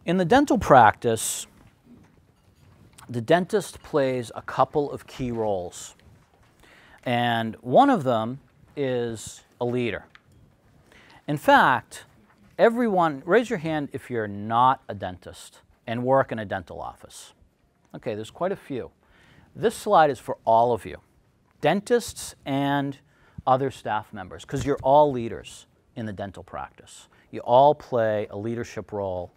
In the dental practice, the dentist plays a couple of key roles. And one of them is a leader. In fact, everyone, raise your hand if you're not a dentist and work in a dental office. Okay, there's quite a few. This slide is for all of you, dentists and other staff members, because you're all leaders in the dental practice. You all play a leadership role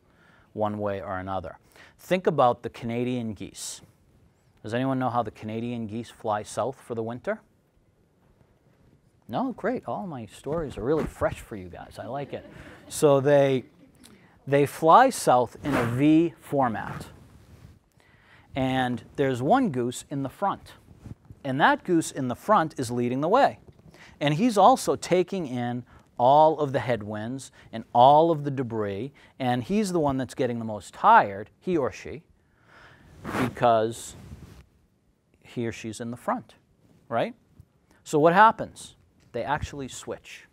one way or another. Think about the Canadian geese. Does anyone know how the Canadian geese fly south for the winter? No? Great. All my stories are really fresh for you guys. I like it. So they fly south in a V format. And there's one goose in the front. And that goose in the front is leading the way. And he's also taking in all of the headwinds and all of the debris. And he's the one that's getting the most tired, he or she, because he or she's in the front, right? So what happens? They actually switch.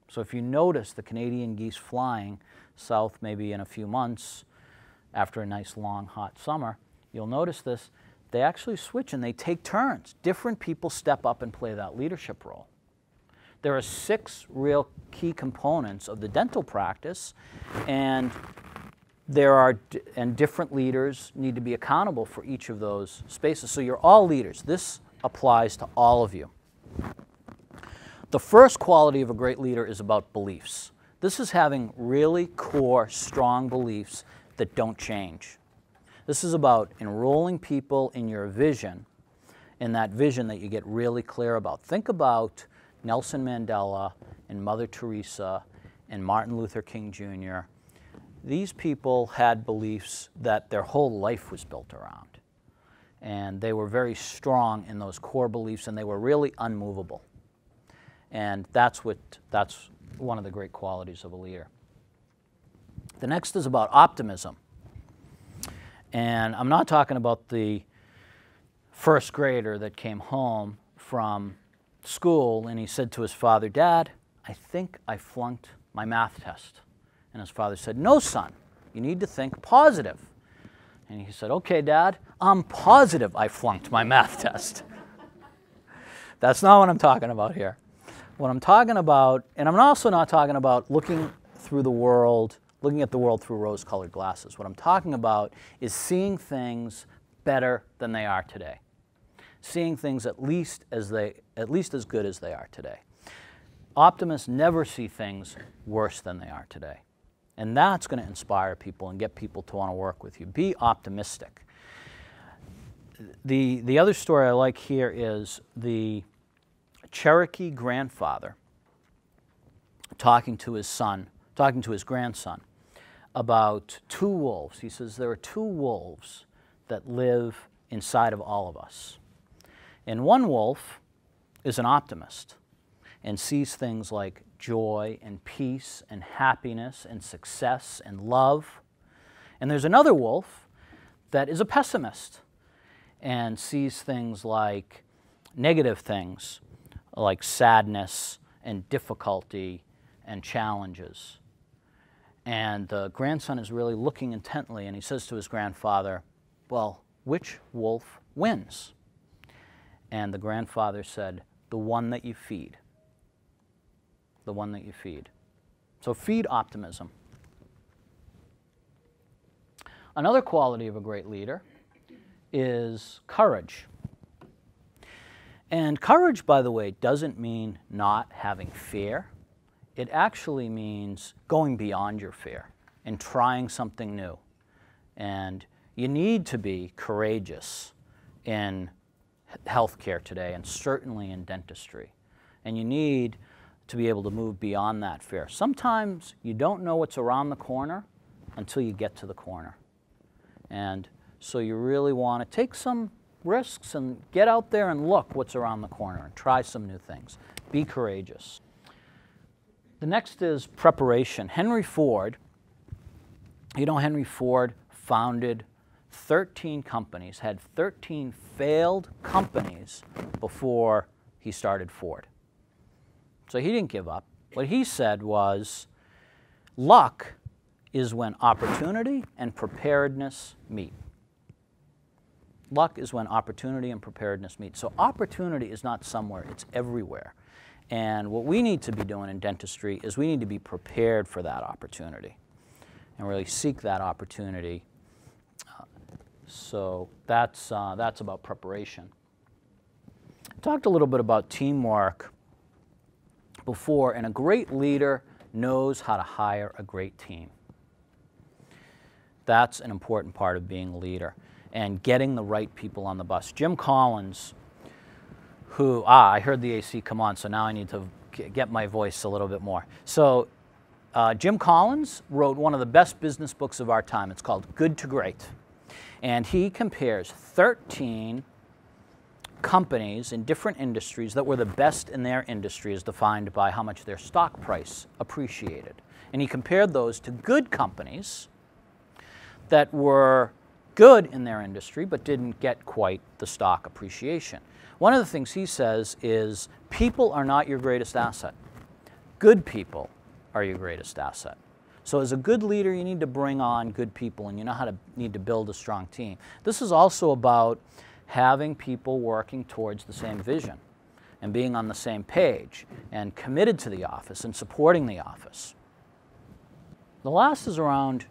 So if you notice the Canadian geese flying south maybe in a few months after a nice long hot summer, you'll notice this, they actually switch and they take turns. Different people step up and play that leadership role. There are 6 real key components of the dental practice, and different leaders need to be accountable for each of those spaces. So you're all leaders. This applies to all of you. The first quality of a great leader is about beliefs. This is having really core, strong beliefs that don't change. This is about enrolling people in your vision, in that vision that you get really clear about. Think about Nelson Mandela and Mother Teresa and Martin Luther King Jr. These people had beliefs that their whole life was built around. And they were very strong in those core beliefs, and they were really unmovable. And that's one of the great qualities of a leader. The next is about optimism. And I'm not talking about the first grader that came home from school and he said to his father, "Dad, I think I flunked my math test." And his father said, "No, son, you need to think positive." And he said, "Okay, Dad, I'm positive I flunked my math test." That's not what I'm talking about here. What I'm talking about, and I'm also not talking about looking at the world through rose-colored glasses. What I'm talking about is seeing things better than they are today. Seeing things at least as good as they are today. Optimists never see things worse than they are today. And that's going to inspire people and get people to want to work with you. Be optimistic. The other story I like here is the Cherokee grandfather talking to his grandson about 2 wolves. He says, there are 2 wolves that live inside of all of us. And one wolf is an optimist and sees things like joy and peace and happiness and success and love. And there's another wolf that is a pessimist and sees things like negative things, like sadness and difficulty and challenges. And the grandson is really looking intently, and he says to his grandfather, "Well, which wolf wins?" And the grandfather said, "The one that you feed. The one that you feed." So feed optimism. Another quality of a great leader is courage. And courage, by the way, doesn't mean not having fear. It actually means going beyond your fear and trying something new. And you need to be courageous in healthcare today, and certainly in dentistry. And you need to be able to move beyond that fear. Sometimes you don't know what's around the corner until you get to the corner. And so you really want to take some risks and get out there and look what's around the corner and try some new things. Be courageous. The next is preparation. Henry Ford, Henry Ford founded 13 companies, had 13 failed companies before he started Ford. So he didn't give up. What he said was, luck is when opportunity and preparedness meet. Luck is when opportunity and preparedness meet. So opportunity is not somewhere, it's everywhere. And what we need to be doing in dentistry is we need to be prepared for that opportunity and really seek that opportunity. So that's about preparation. I talked a little bit about teamwork before, and a great leader knows how to hire a great team. That's an important part of being a leader and getting the right people on the bus. Jim Collins, who, I heard the AC come on, so now I need to get my voice a little bit more. So Jim Collins wrote one of the best business books of our time. It's called Good to Great. And he compares 13 companies in different industries that were the best in their industry as defined by how much their stock price appreciated. And he compared those to good companies that were good in their industry but didn't get quite the stock appreciation. One of the things he says is people are not your greatest asset. Good people are your greatest asset. So as a good leader, you need to bring on good people, and you know how to need to build a strong team. This is also about having people working towards the same vision and being on the same page and committed to the office and supporting the office. The last is around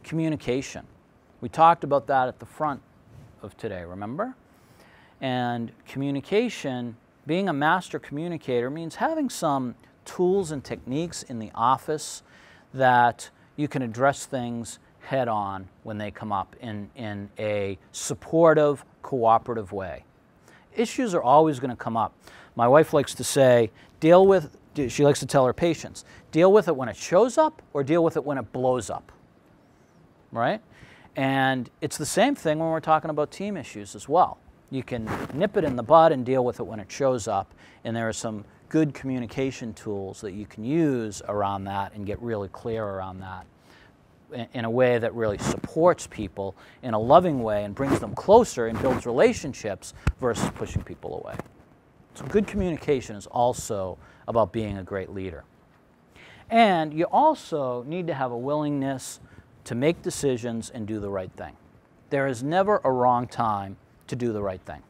communication. We talked about that at the front of today, remember? And communication, being a master communicator, means having some tools and techniques in the office that you can address things head on when they come up in a supportive, cooperative way. Issues are always going to come up. My wife likes to say, she likes to tell her patients, deal with it when it shows up or deal with it when it blows up, right? And it's the same thing when we're talking about team issues as well. You can nip it in the bud and deal with it when it shows up, and there are some good communication tools that you can use around that and get really clear around that in a way that really supports people in a loving way and brings them closer and builds relationships versus pushing people away. So good communication is also about being a great leader. And you also need to have a willingness to make decisions and do the right thing. There is never a wrong time to do the right thing.